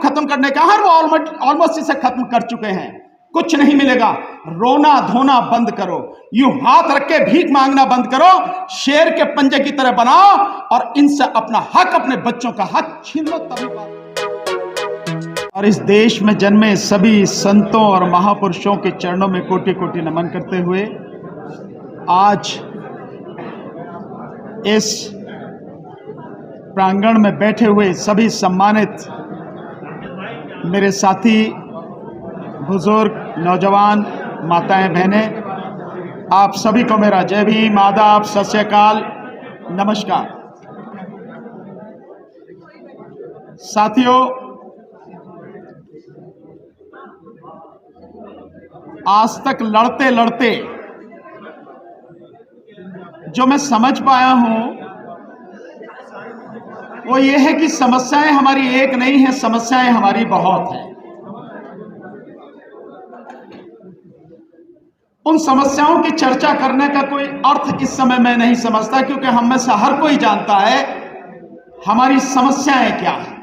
खत्म करने का है, वो ऑलमोस्ट इसे खत्म कर चुके हैं। कुछ नहीं मिलेगा। रोना धोना बंद करो, यूं हाथ रख के भीख मांगना बंद करो, शेर के पंजे की तरह बनाओ और इनसे अपना हक, अपने बच्चों का हक छीन लो, तभी बात। और इस देश में जन्मे सभी संतों और महापुरुषों के चरणों में कोटि कोटि नमन करते हुए आज इस प्रांगण में बैठे हुए सभी सम्मानित मेरे साथी, बुजुर्ग, नौजवान, माताएं, बहनें, आप सभी को मेरा जय भीम, आदाब, सत श्री अकाल, नमस्कार। साथियों, आज तक लड़ते लड़ते जो मैं समझ पाया हूं वो ये है कि समस्याएं हमारी एक नहीं है, समस्याएं हमारी बहुत हैं। उन समस्याओं की चर्चा करने का कोई अर्थ इस समय मैं नहीं समझता, क्योंकि हम में से हर कोई जानता है हमारी समस्याएं क्या है।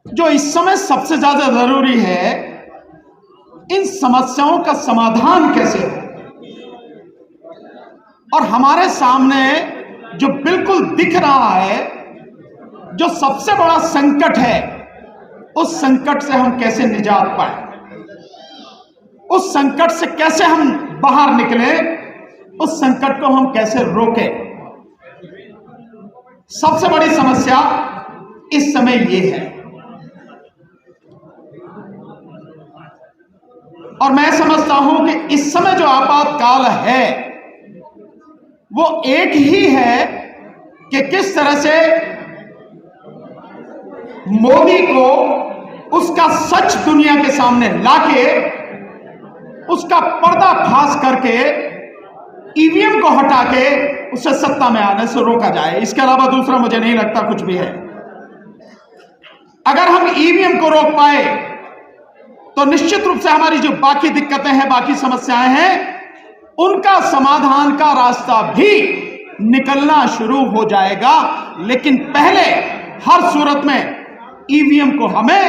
जो इस समय सबसे ज्यादा जरूरी है, इन समस्याओं का समाधान कैसे हो। और हमारे सामने जो बिल्कुल दिख रहा है, जो सबसे बड़ा संकट है, उस संकट से हम कैसे निजात पाए, उस संकट से कैसे हम बाहर निकले, उस संकट को हम कैसे रोकें। सबसे बड़ी समस्या इस समय ये है। और मैं समझता हूं कि इस समय जो आपातकाल है वो एक ही है कि किस तरह से मोदी को उसका सच दुनिया के सामने लाके उसका पर्दाफाश करके ईवीएम को हटा के उसे सत्ता में आने से रोका जाए। इसके अलावा दूसरा मुझे नहीं लगता कुछ भी है। अगर हम ईवीएम को रोक पाए तो निश्चित रूप से हमारी जो बाकी दिक्कतें हैं, बाकी समस्याएं हैं, उनका समाधान का रास्ता भी निकलना शुरू हो जाएगा। लेकिन पहले हर सूरत में ईवीएम को हमें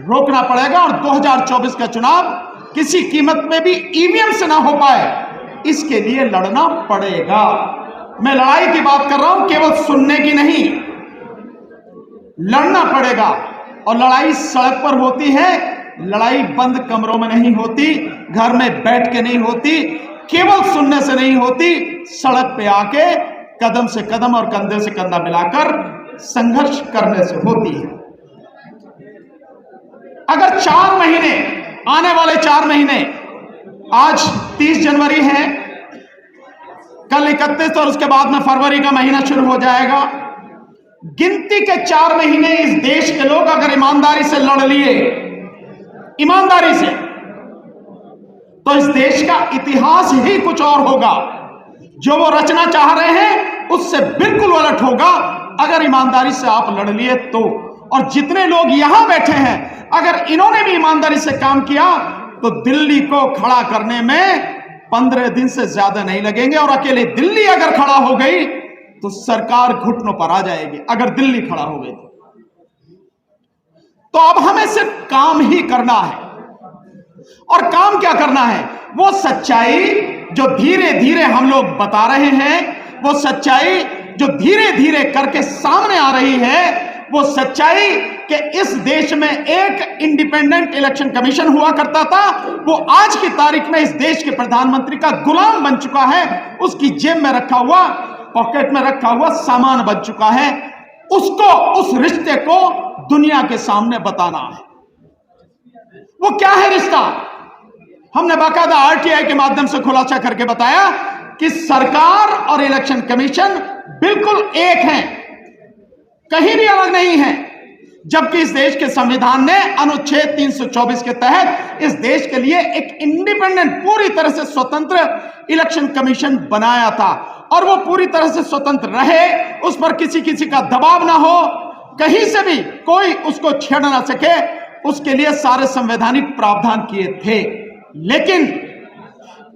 रोकना पड़ेगा और 2024 का चुनाव किसी कीमत में भी ईवीएम से ना हो पाए, इसके लिए लड़ना पड़ेगा। मैं लड़ाई की बात कर रहा हूं, केवल सुनने की नहीं, लड़ना पड़ेगा। और लड़ाई सड़क पर होती है, लड़ाई बंद कमरों में नहीं होती, घर में बैठ के नहीं होती, केवल सुनने से नहीं होती, सड़क पे आके कदम से कदम और कंधे से कंधा मिलाकर संघर्ष करने से होती है। अगर 4 महीने, आने वाले 4 महीने, आज 30 जनवरी है, कल 31 और उसके बाद में फरवरी का महीना शुरू हो जाएगा। गिनती के 4 महीने इस देश के लोग अगर ईमानदारी से लड़ लिए, ईमानदारी से, तो इस देश का इतिहास ही कुछ और होगा। जो वो रचना चाह रहे हैं उससे बिल्कुल उलट होगा अगर ईमानदारी से आप लड़ लिए तो। और जितने लोग यहां बैठे हैं, अगर इन्होंने भी ईमानदारी से काम किया तो दिल्ली को खड़ा करने में 15 दिन से ज्यादा नहीं लगेंगे। और अकेले दिल्ली अगर खड़ा हो गई तो सरकार घुटनों पर आ जाएगी। अगर दिल्ली खड़ा हो गई तो अब हमें सिर्फ काम ही करना है। और काम क्या करना है? वो सच्चाई जो धीरे धीरे हम लोग बता रहे हैं, वो सच्चाई जो धीरे धीरे करके सामने आ रही है, वो सच्चाई कि इस देश में एक इंडिपेंडेंट इलेक्शन कमीशन हुआ करता था, वो आज की तारीख में इस देश के प्रधानमंत्री का गुलाम बन चुका है, उसकी जेब में रखा हुआ, पॉकेट में रखा हुआ सामान बन चुका है। उसको, उस रिश्ते को दुनिया के सामने बताना है। वो क्या है रिश्ता? हमने बाकायदा आरटीआई के माध्यम से खुलासा करके बताया कि सरकार और इलेक्शन कमीशन बिल्कुल एक हैं, कहीं भी अलग नहीं है। जबकि इस देश के संविधान ने अनुच्छेद 324 के तहत इस देश के लिए एक इंडिपेंडेंट, पूरी तरह से स्वतंत्र इलेक्शन कमीशन बनाया था। और वो पूरी तरह से स्वतंत्र रहे, उस पर किसी किसी का दबाव ना हो, कहीं से भी कोई उसको छेड़ ना सके, उसके लिए सारे संवैधानिक प्रावधान किए थे। लेकिन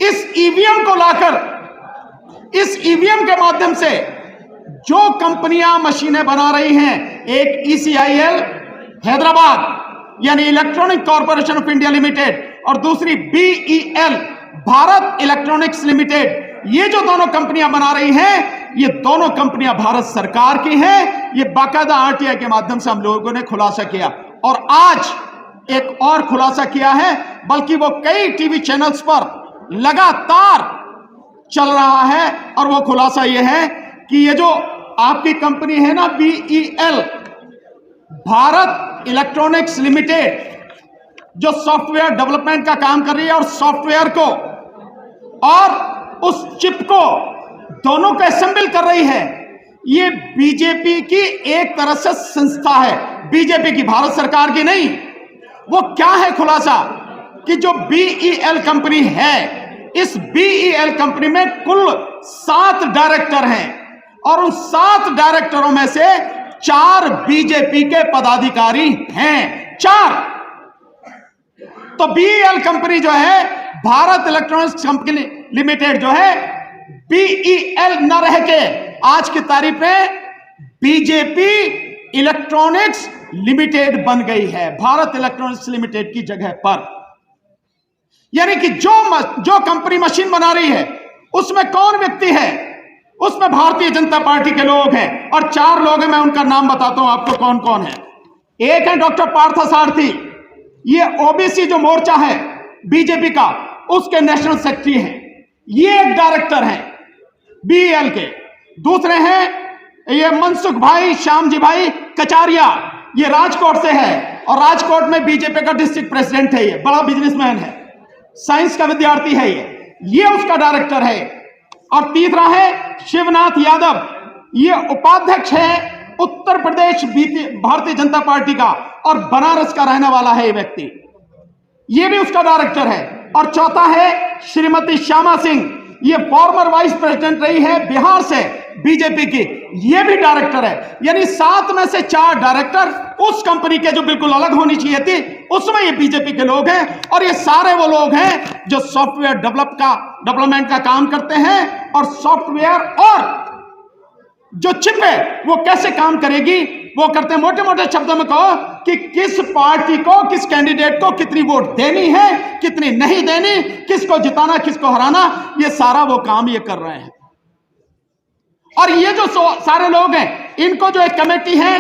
इस ईवीएम को लाकर, इस ईवीएम के माध्यम से जो कंपनियां मशीनें बना रही हैं, एक ECIL हैदराबाद यानी electronic corporation of India limited और दूसरी BEL भारत इलेक्ट्रॉनिक्स लिमिटेड, ये जो दोनों कंपनियां बना रही हैं, ये दोनों कंपनियां भारत सरकार की हैं। ये बाकायदा RTI के माध्यम से हम लोगों ने खुलासा किया और आज एक और खुलासा किया है, बल्कि वो कई टीवी चैनल्स पर लगातार चल रहा है। और वो खुलासा ये है कि ये जो आपकी कंपनी है ना BEL भारत इलेक्ट्रॉनिक्स लिमिटेड, जो सॉफ्टवेयर डेवलपमेंट का काम कर रही है और सॉफ्टवेयर को और उस चिप को दोनों को असेंबल कर रही है, ये बीजेपी की एक तरह से संस्था है, बीजेपी की, भारत सरकार की नहीं। वो क्या है खुलासा कि जो BEL कंपनी है, इस BEL कंपनी में कुल 7 डायरेक्टर हैं और उन 7 डायरेक्टरों में से 4 बीजेपी के पदाधिकारी हैं। 4। तो BEL कंपनी जो है, भारत इलेक्ट्रॉनिक्स कंपनी लिमिटेड जो है, BEL न रह के आज की तारीख में बीजेपी इलेक्ट्रॉनिक्स लिमिटेड बन गई है, भारत इलेक्ट्रॉनिक्स लिमिटेड की जगह पर। यानी कि जो कंपनी मशीन बना रही है उसमें कौन व्यक्ति है? उसमें भारतीय जनता पार्टी के लोग हैं और 4 लोग हैं। मैं उनका नाम बताता हूं आपको कौन कौन है। एक है डॉक्टर पार्थसारथी, ये OBC जो मोर्चा है बीजेपी का, उसके नेशनल सेक्रेटरी हैं, ये एक डायरेक्टर हैं BEL के। दूसरे हैं ये मनसुख भाई, श्यामजी भाई कचारिया, ये राजकोट से है और राजकोट में बीजेपी का डिस्ट्रिक्ट प्रेसिडेंट है, ये बड़ा बिजनेसमैन है, साइंस का विद्यार्थी है, ये उसका डायरेक्टर है। और तीसरा है शिवनाथ यादव, ये उपाध्यक्ष है उत्तर प्रदेश भारतीय जनता पार्टी का और बनारस का रहने वाला है ये व्यक्ति, ये भी उसका डायरेक्टर है। और चौथा है श्रीमती श्यामा सिंह, ये फॉर्मर वाइस प्रेसिडेंट रही है बिहार से बीजेपी की, ये भी डायरेक्टर है। यानी 7 में से 4 डायरेक्टर उस कंपनी के जो बिल्कुल अलग होनी चाहिए थी, उसमें ये बीजेपी के लोग हैं। और ये सारे वो लोग हैं जो सॉफ्टवेयर डेवलपमेंट का काम करते हैं और सॉफ्टवेयर और जो चिप है वो कैसे काम करेगी वो करते हैं। मोटे मोटे शब्दों में कहो कि किस पार्टी को, किस कैंडिडेट को कितनी वोट देनी है, कितनी नहीं देनी, किसको जिताना, किसको हराना, ये सारा वो काम ये कर रहे हैं। और ये जो सारे लोग हैं, इनको जो एक कमेटी है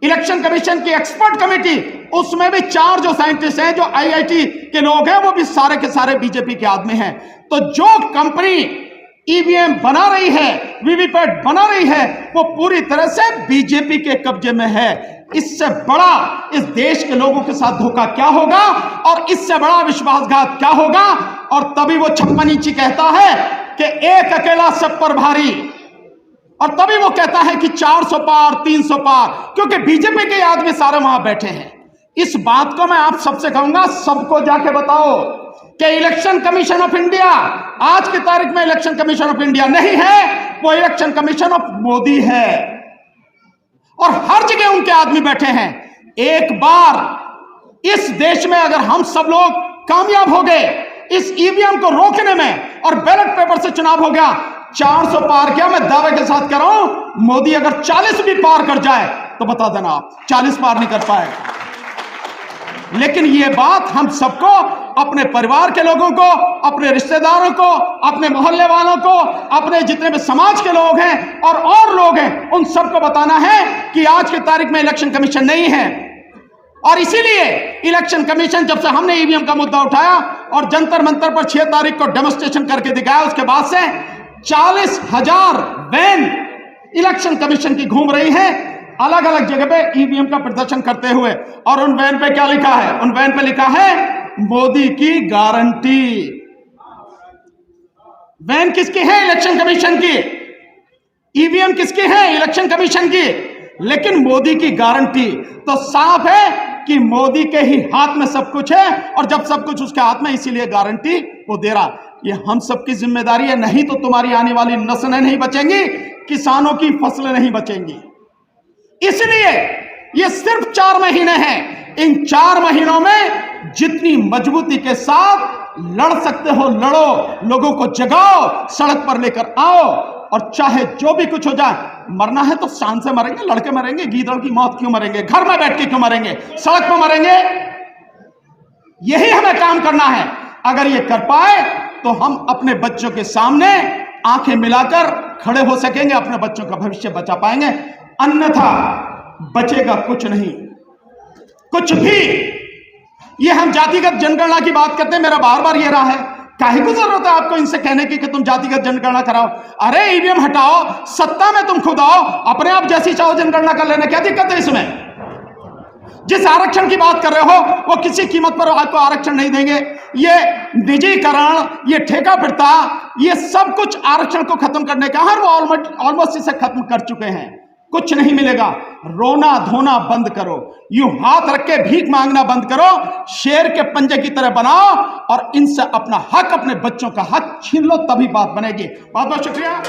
इलेक्शन कमीशन की एक्सपर्ट कमेटी, उसमें भी 4 जो साइंटिस्ट हैं, जो IIT के लोग हैं, वो भी सारे के सारे बीजेपी के आदमी हैं। तो जो कंपनी EVM बना रही है, VVPAT बना रही है, वो पूरी तरह से बीजेपी के कब्जे में है। इससे बड़ा इस देश के लोगों के साथ धोखा क्या होगा और इससे बड़ा विश्वासघात क्या होगा? और तभी वो 56 इंची कहता है कि एक अकेला सब पर भारी, और तभी वो कहता है कि 400 पार 300 पार, क्योंकि बीजेपी के आदमी सारे वहां बैठे हैं। इस बात को मैं आप सबसे कहूंगा, सबको जाके बताओ कि इलेक्शन कमीशन ऑफ इंडिया आज की तारीख में इलेक्शन कमीशन ऑफ इंडिया नहीं है, वो इलेक्शन कमीशन ऑफ मोदी है और हर जगह उनके आदमी बैठे हैं। एक बार इस देश में अगर हम सब लोग कामयाब हो गए इस EVM को रोकने में और बैलेट पेपर से चुनाव हो गया, 400 पार क्या, मैं दावे के साथ कह रहा हूं, मोदी अगर 40 भी पार कर जाए तो बता देना आप 40 पार नहीं कर पाएगा। लेकिन ये बात हम सबको, अपने परिवार के लोगों को, अपने रिश्तेदारों को, अपने मोहल्ले वालों को, अपने जितने भी समाज के लोग हैं और लोग हैं, उन सबको बताना है कि आज की तारीख में इलेक्शन कमीशन नहीं है। और इसीलिए इलेक्शन कमीशन, जब से हमने EVM का मुद्दा उठाया और जंतर मंतर पर 6 तारीख को डेमोन्स्ट्रेशन करके दिखाया, उसके बाद से 40,000 वैन इलेक्शन कमीशन की घूम रही है अलग अलग जगह पे EVM का प्रदर्शन करते हुए। और उन वैन पे क्या लिखा है? उन वैन पे लिखा है मोदी की गारंटी। वैन किसकी है? इलेक्शन कमीशन की। EVM किसकी है? इलेक्शन कमीशन की। लेकिन मोदी की गारंटी, तो साफ है कि मोदी के ही हाथ में सब कुछ है और जब सब कुछ उसके हाथ में, इसीलिए गारंटी वो दे रहा। ये हम सबकी जिम्मेदारी है, नहीं तो तुम्हारी आने वाली नस्लें नहीं बचेंगी, किसानों की फसलें नहीं बचेंगी। इसलिए ये सिर्फ 4 महीने हैं। इन 4 महीनों में जितनी मजबूती के साथ लड़ सकते हो लड़ो, लोगों को जगाओ, सड़क पर लेकर आओ। और चाहे जो भी कुछ हो जाए, मरना है तो शान से मरेंगे, लड़के मरेंगे, गीदड़ की मौत क्यों मरेंगे, घर में बैठ के क्यों मरेंगे, सड़क पर मरेंगे। यही हमें काम करना है। अगर ये कर पाए तो हम अपने बच्चों के सामने आंखें मिलाकर खड़े हो सकेंगे, अपने बच्चों का भविष्य बचा पाएंगे। अन्यथा बचेगा कुछ नहीं, कुछ भी। ये हम जातिगत जनगणना की बात करते हैं, मेरा बार बार ये रहा है, काहे को जरूरत है आपको इनसे कहने की कि तुम जातिगत जनगणना कराओ। अरे ईवीएम हटाओ, सत्ता में तुम खुद आओ, अपने आप जैसी चाहो जनगणना कर लेना, क्या दिक्कत है इसमें। जिस आरक्षण की बात कर रहे हो वो किसी कीमत पर आपको आरक्षण नहीं देंगे। ये निजीकरण, ये ठेका प्रथा, ये सब कुछ आरक्षण को खत्म करने का है, वो ऑलमोस्ट इसे खत्म कर चुके हैं। कुछ नहीं मिलेगा। रोना धोना बंद करो, यूं हाथ रख के भीख मांगना बंद करो, शेर के पंजे की तरह बनाओ और इनसे अपना हक, अपने बच्चों का हक छीन लो, तभी बात बनेगी। बहुत बहुत शुक्रिया।